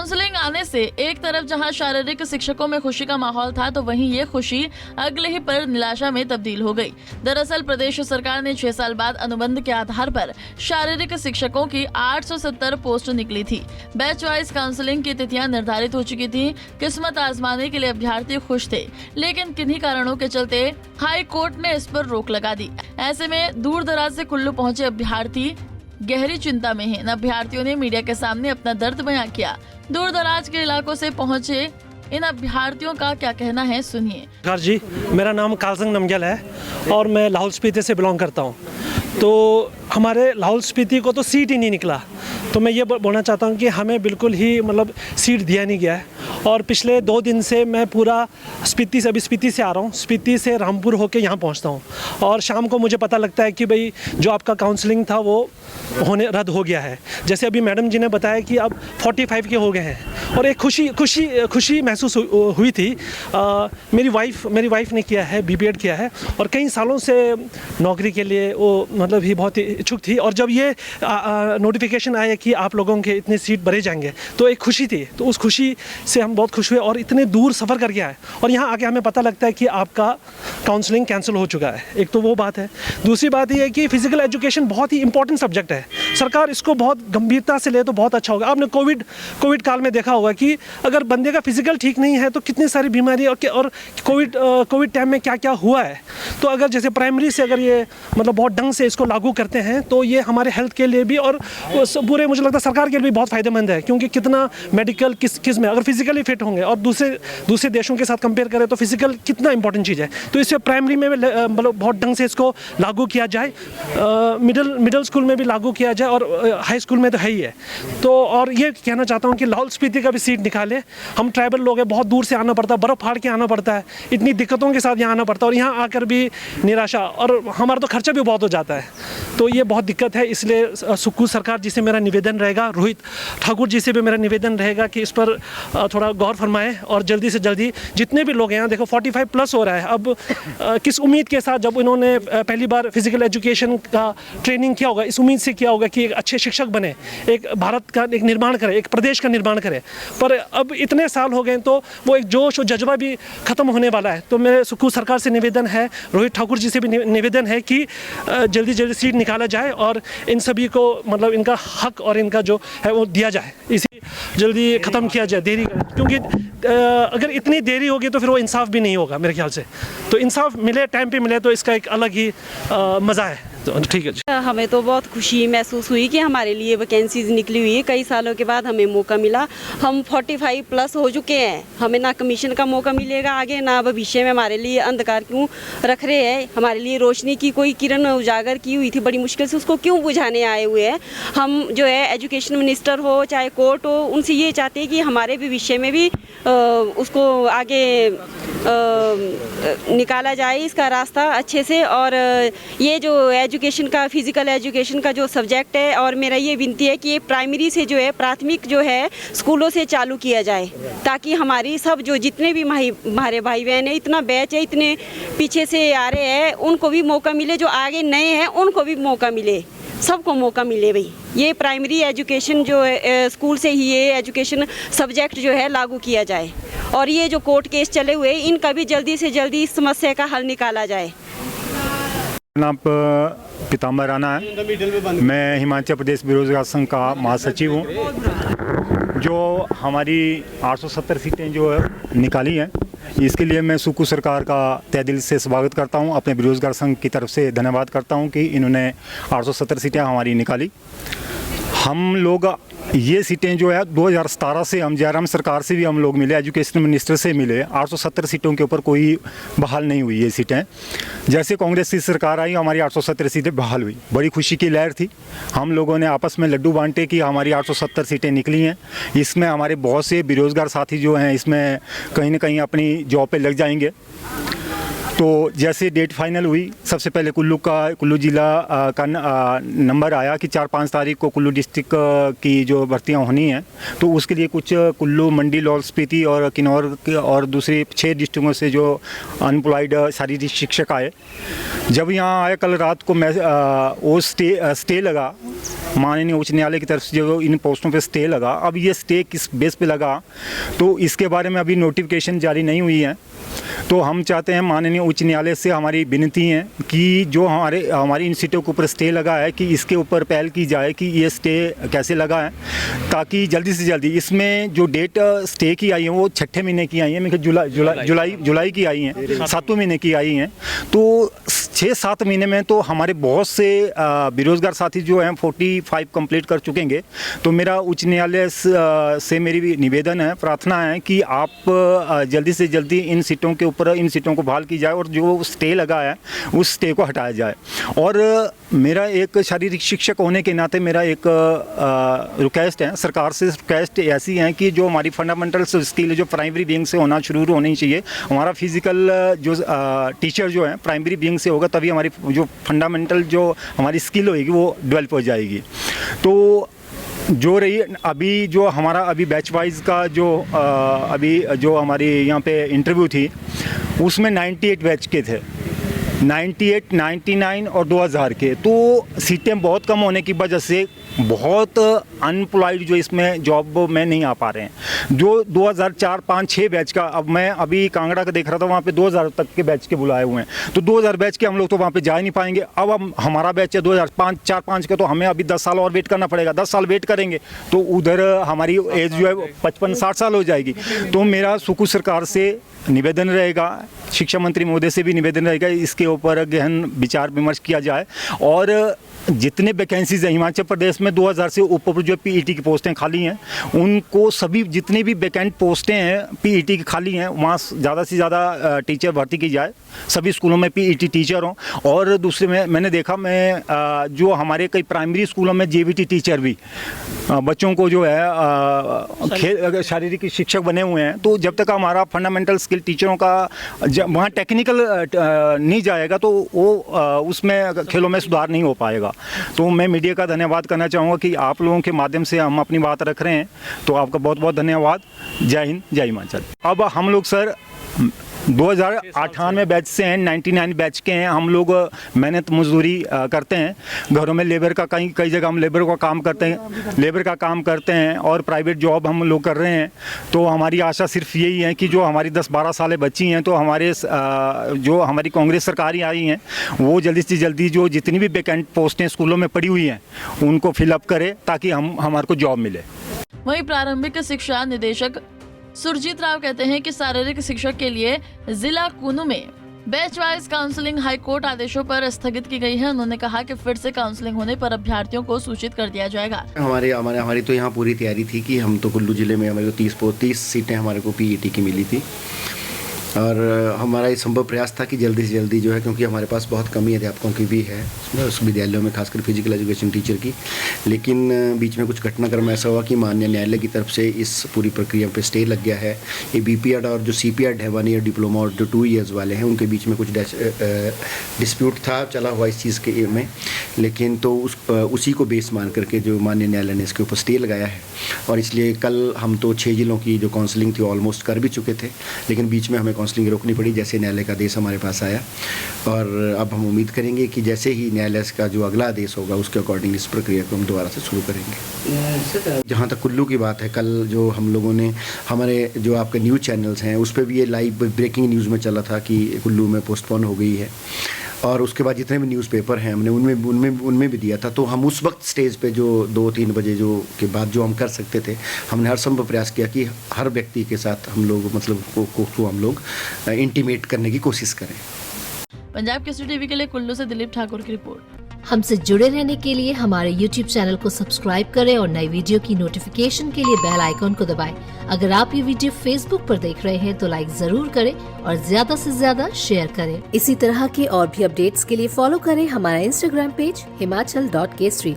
Counselling आने से एक तरफ जहां शारीरिक शिक्षकों में खुशी का माहौल था, तो वहीं ये खुशी अगले ही पर निराशा में तब्दील हो गई। दरअसल प्रदेश सरकार ने 6 साल बाद अनुबंध के आधार पर शारीरिक शिक्षकों की 870 पोस्ट निकली थी। बैच वाइज काउंसलिंग की तिथियां निर्धारित हो चुकी थी। किस्मत आजमाने के लिए अभ्यर्थी खुश थे, लेकिन किन्हीं कारणों के चलते हाई कोर्ट ने इस पर रोक लगा दी। ऐसे में दूर दराज से कुल्लू पहुंचे अभ्यर्थी गहरी चिंता में हैं। इन अभ्यर्थियों ने मीडिया के सामने अपना दर्द बयां किया। दूर दराज के इलाकों से पहुंचे इन अभ्यर्थियों का क्या कहना है, सुनिए। जी, मेरा नाम कालसंग नमग्याल है और मैं लाहौल स्पीति से बिलोंग करता हूँ। तो हमारे लाहौल स्पीति को तो सीट ही नहीं निकला। तो मैं ये बोलना चाहता हूँ कि हमें बिल्कुल ही मतलब सीट दिया नहीं गया है। और पिछले 2 दिन से मैं पूरा स्पीति से आ रहा हूँ, स्पीति से रामपुर होके यहाँ पहुँचता हूँ। और शाम को मुझे पता लगता है कि भाई जो आपका काउंसलिंग था वो रद्द हो गया है। जैसे अभी मैडम जी ने बताया कि अब 45 के हो गए हैं और एक खुशी महसूस हुई थी। मेरी वाइफ ने किया है, बीपीएड किया है और कई सालों से नौकरी के लिए वो मतलब ही बहुत इच्छुक थी। और जब ये नोटिफिकेशन आया कि आप लोगों के इतने सीट भरे जाएंगे तो एक खुशी थी। तो उस खुशी से हम बहुत खुश हुए और इतने दूर सफ़र करके आए और यहाँ आके हमें पता लगता है कि आपका काउंसलिंग कैंसिल हो चुका है। एक तो वो बात है। दूसरी बात ये है कि फिजिकल एजुकेशन बहुत ही इंपॉर्टेंट सब्जेक्ट है। सरकार इसको बहुत गंभीरता से ले तो बहुत अच्छा होगा। आपने कोविड काल में देखा होगा कि अगर बंदे का फिजिकल ठीक नहीं है तो कितनी सारी बीमारी और कोविड टाइम में क्या क्या हुआ है। तो अगर जैसे प्राइमरी से अगर ये मतलब बहुत ढंग से इसको लागू करते हैं तो ये हमारे हेल्थ के लिए भी और पूरे मुझे लगता है सरकार के लिए भी बहुत फ़ायदेमंद है। क्योंकि कितना मेडिकल किस में अगर फिजिकली फिट होंगे और दूसरे देशों के साथ कंपेयर करें तो फिजिकल कितना इंपॉर्टेंट चीज़ है। तो इससे प्राइमरी में मतलब बहुत ढंग से इसको लागू किया जाए, मिडिल स्कूल में भी लागू किया जाए और हाई स्कूल में तो है ही है। तो और ये कहना चाहता हूँ कि लाहौल स्पीति का भी सीट निकाले। हम ट्राइबल लोग हैं, बहुत दूर से आना पड़ता है, बर्फ़ फाड़ के आना पड़ता है, इतनी दिक्कतों के साथ यहाँ आना पड़ता है और यहाँ आकर भी निराशा और हमारा तो खर्चा भी बहुत हो जाता है। तो ये बहुत दिक्कत है। इसलिए सुक्खू सरकार जी से मेरा निवेदन रहेगा, रोहित ठाकुर जी से भी मेरा निवेदन रहेगा कि इस पर थोड़ा गौर फरमाएं और जल्दी से जल्दी जितने भी लोग हैं, देखो 45 प्लस हो रहा है। अब किस उम्मीद के साथ जब इन्होंने पहली बार फिजिकल एजुकेशन का ट्रेनिंग किया होगा, इस उम्मीद से किया होगा कि एक अच्छे शिक्षक बने, एक भारत का एक निर्माण करे, एक प्रदेश का निर्माण करे। पर अब इतने साल हो गए तो वो एक जोश और जज्बा भी ख़त्म होने वाला है। तो मेरे सुक्खू सरकार से निवेदन है, रोहित ठाकुर जी से भी निवेदन है कि जल्दी सीट निकाला जाए और इन सभी को मतलब इनका हक और इनका जो है वो दिया जाए, इसी जल्दी ख़त्म किया जाए देरी। क्योंकि अगर इतनी देरी होगी तो फिर वो इंसाफ भी नहीं होगा मेरे ख्याल से। तो इंसाफ मिले, टाइम पे मिले तो इसका एक अलग ही मज़ा है। तो ठीक है जी। हमें तो बहुत खुशी महसूस हुई कि हमारे लिए वैकेंसीज निकली हुई है। कई सालों के बाद हमें मौका मिला। हम 45 प्लस हो चुके हैं, हमें ना कमीशन का मौका मिलेगा आगे, ना भविष्य में हमारे लिए अंधकार क्यों रख रहे हैं। हमारे लिए रोशनी की कोई किरण उजागर की हुई थी बड़ी मुश्किल से, उसको क्यों बुझाने आए हुए हैं। हम जो है एजुकेशन मिनिस्टर हो चाहे कोर्ट हो, उनसे ये चाहते हैं कि हमारे भविष्य में भी उसको आगे निकाला जाए इसका रास्ता अच्छे से। और ये जो एजुकेशन का फिज़िकल एजुकेशन का जो सब्जेक्ट है, और मेरा ये विनती है कि ये प्राइमरी से जो है प्राथमिक जो है स्कूलों से चालू किया जाए, ताकि हमारी सब जो जितने भी हमारे भाई बहन है, इतना बैच है, इतने पीछे से आ रहे हैं, उनको भी मौका मिले। जो आगे नए हैं उनको भी मौका मिले, सबको मौका मिले भाई। ये प्राइमरी एजुकेशन जो है स्कूल से ही ये एजुकेशन सब्जेक्ट जो है लागू किया जाए। और ये जो कोर्ट केस चले हुए इनका भी जल्दी से जल्दी इस समस्या का हल निकाला जाए। नाम पीताम्बर राणा है। मैं हिमाचल प्रदेश बेरोजगार संघ का महासचिव हूँ। जो हमारी 870 सीटें जो निकाली हैं, इसके लिए मैं सुक्खू सरकार का तहे दिल से स्वागत करता हूं। अपने बेरोजगार संघ की तरफ से धन्यवाद करता हूं कि इन्होंने 870 सीटें हमारी निकाली। हम लोग ये सीटें जो है 2017 से हम जयराम सरकार से भी हम लोग मिले, एजुकेशन मिनिस्टर से मिले। 870 सीटों के ऊपर कोई बहाल नहीं हुई ये सीटें। जैसे कांग्रेस की सरकार आई हमारी 870 सीटें बहाल हुई, बड़ी खुशी की लहर थी। हम लोगों ने आपस में लड्डू बांटे कि हमारी 870 सीटें निकली हैं। इसमें हमारे बहुत से बेरोज़गार साथी जो हैं इसमें कहीं ना कहीं अपनी जॉब पे लग जाएंगे। तो जैसे डेट फाइनल हुई, सबसे पहले कुल्लू ज़िला का नंबर आया कि 4-5 तारीख को कुल्लू डिस्ट्रिक्ट की जो भर्तियां होनी हैं। तो उसके लिए कुछ कुल्लू, मंडी, लाहौल स्पीति और किन्नौर और दूसरी 6 डिस्ट्रिक्टों से जो अनएम्प्लॉयड शारीरिक शिक्षक आए, जब यहाँ आया कल रात को मैं वो स्टे लगा, माननीय उच्च न्यायालय की तरफ से जो इन पोस्टों पे स्टे लगा। अब ये स्टे किस बेस पे लगा तो इसके बारे में अभी नोटिफिकेशन जारी नहीं हुई है। तो हम चाहते हैं माननीय उच्च न्यायालय से हमारी विनती है कि जो हमारी इन सीटों के ऊपर स्टे लगा है कि इसके ऊपर पहल की जाए कि ये स्टे कैसे लगा है, ताकि जल्दी से जल्दी इसमें जो डेट स्टे की आई है वो 6ठे महीने की आई है, मेरे जुलाई की आई हैं, 7वें महीने की आई हैं। तो 6-7 महीने में तो हमारे बहुत से बेरोजगार साथी जो हैं 45 कंप्लीट कर चुकेंगे। तो मेरा उच्च न्यायालय से मेरी निवेदन है, प्रार्थना है कि आप जल्दी से जल्दी इन सीटों के ऊपर इन सीटों को बहाल की जाए और जो स्टे लगा है उस स्टे को हटाया जाए। और मेरा एक शारीरिक शिक्षक होने के नाते मेरा एक रिक्वेस्ट है, सरकार से रिक्वेस्ट ऐसी है कि जो हमारी फंडामेंटल स्किल जो प्राइमरी बिंग से होना शुरू होनी चाहिए, हमारा फिजिकल जो टीचर जो है प्राइमरी बिंग से होगा, तभी हमारी जो फंडामेंटल जो हमारी स्किल होगी वो डेवलप हो जाएगी। तो जो रही अभी जो हमारा अभी बैच वाइज का जो अभी जो हमारी यहाँ पे इंटरव्यू थी उसमें 98 बैच के थे, 98, 99 और 2000 के। तो सीटें बहुत कम होने की वजह से बहुत अनएम्प्लॉयड जो इसमें जॉब में नहीं आ पा रहे हैं। जो 2004, 5, 6 बैच का, अब मैं अभी कांगड़ा का देख रहा था, वहाँ पे 2000 तक के बैच के बुलाए हुए हैं। तो 2000 बैच के हम लोग तो वहाँ पे जा ही नहीं पाएंगे। अब हमारा बैच है 2005, 4, 5 का, तो हमें अभी 10 साल और वेट करना पड़ेगा। 10 साल वेट करेंगे तो उधर हमारी एज जो है 55-60 साल हो जाएगी। तो मेरा सुकू सरकार से निवेदन रहेगा, शिक्षा मंत्री महोदय से भी निवेदन रहेगा, इसके ऊपर गहन विचार विमर्श किया जाए। और जितने वैकेंसीज हैं हिमाचल प्रदेश में 2000 से ऊपर जो पीईटी की पोस्टें खाली हैं, उनको सभी जितनी भी वैकेंट पोस्टें हैं पीईटी की खाली हैं, वहाँ ज़्यादा से ज़्यादा टीचर भर्ती की जाए, सभी स्कूलों में पीईटी टीचर हों। और दूसरे में मैंने देखा जो हमारे कई प्राइमरी स्कूलों में जेवीटी टीचर भी बच्चों को जो है खेल शारीरिक शिक्षक बने हुए हैं। तो जब तक हमारा फंडामेंटल स्किल टीचरों का वहाँ टेक्निकल नहीं जाएगा तो वो उसमें खेलों में सुधार नहीं हो पाएगा। तो मैं मीडिया का धन्यवाद करना चाहूँगा कि आप लोगों के माध्यम से हम अपनी बात रख रहे हैं, तो आपका बहुत बहुत धन्यवाद। जय हिंद, जय हिमाचल। अब हम लोग सर 2098 बैच से हैं, 99 बैच के हैं। हम लोग मेहनत मजदूरी करते हैं, घरों में लेबर का कई जगह हम लेबर का काम करते हैं और प्राइवेट जॉब हम लोग कर रहे हैं। तो हमारी आशा सिर्फ यही है कि जो हमारी 10-12 सालें बची हैं, तो जो हमारी कांग्रेस सरकार ही आई हैं वो जल्दी से जल्दी जो जितनी भी वैकेंट पोस्टें स्कूलों में पड़ी हुई हैं उनको फिलअप करे, ताकि हमारे को जॉब मिले। वहीं प्रारंभिक शिक्षा निदेशक सुरजीत राव कहते हैं कि शारीरिक शिक्षक के लिए जिला कुनू में बैच वाइज काउंसलिंग हाईकोर्ट आदेशों पर स्थगित की गई है। उन्होंने कहा कि फिर से काउंसलिंग होने पर अभ्यर्थियों को सूचित कर दिया जाएगा। हमारी तो यहाँ पूरी तैयारी थी कि हम तो कुल्लू जिले में हमारे को 30 सीटें हमारे को पीईटी की मिली थी, और हमारा ये संभव प्रयास था कि जल्दी से जल्दी जो है, क्योंकि हमारे पास बहुत कमी अध्यापकों की भी है उस विद्यालयों में, खासकर फिजिकल एजुकेशन टीचर की। लेकिन बीच में कुछ घटनाक्रम ऐसा हुआ कि माननीय न्यायालय की तरफ से इस पूरी प्रक्रिया पे स्टे लग गया है। ये बीपीएड और जो सीपीएड है 1 ईयर डिप्लोमा और जो 2 ईयर्स वाले हैं उनके बीच में कुछ डिस्प्यूट था चला हुआ इस चीज़ के में, लेकिन तो उसी को बेस मान करके जो माननीय न्यायालय ने इसके ऊपर स्टे लगाया है। और इसलिए कल हम तो 6 जिलों की जो काउंसलिंग थी ऑलमोस्ट कर भी चुके थे, लेकिन बीच में हमें काउंसलिंग रोकनी पड़ी जैसे न्यायालय का आदेश हमारे पास आया। और अब हम उम्मीद करेंगे कि जैसे ही न्यायालय का जो अगला आदेश होगा उसके अकॉर्डिंग इस प्रक्रिया को हम दोबारा से शुरू करेंगे। जहाँ तक कुल्लू की बात है, कल जो हम लोगों ने हमारे जो आपके न्यूज़ चैनल्स हैं उस पर भी ये लाइव ब्रेकिंग न्यूज़ में चला था कि कुल्लू में पोस्टपोन हो गई है, और उसके बाद जितने भी न्यूज़पेपर हैं हमने उनमें भी दिया था। तो हम उस वक्त स्टेज पे जो 2-3 बजे जो के बाद जो हम कर सकते थे, हमने हर संभव प्रयास किया कि हर व्यक्ति के साथ हम लोग मतलब को हम लोग इंटीमेट करने की कोशिश करें। पंजाब केसरी टीवी के लिए कुल्लू से दिलीप ठाकुर की रिपोर्ट। हमसे जुड़े रहने के लिए हमारे YouTube चैनल को सब्सक्राइब करें और नई वीडियो की नोटिफिकेशन के लिए बेल आइकॉन को दबाएं। अगर आप ये वीडियो Facebook पर देख रहे हैं तो लाइक जरूर करें और ज्यादा से ज्यादा शेयर करें। इसी तरह के और भी अपडेट्स के लिए फॉलो करें हमारा Instagram पेज himachal.kesri।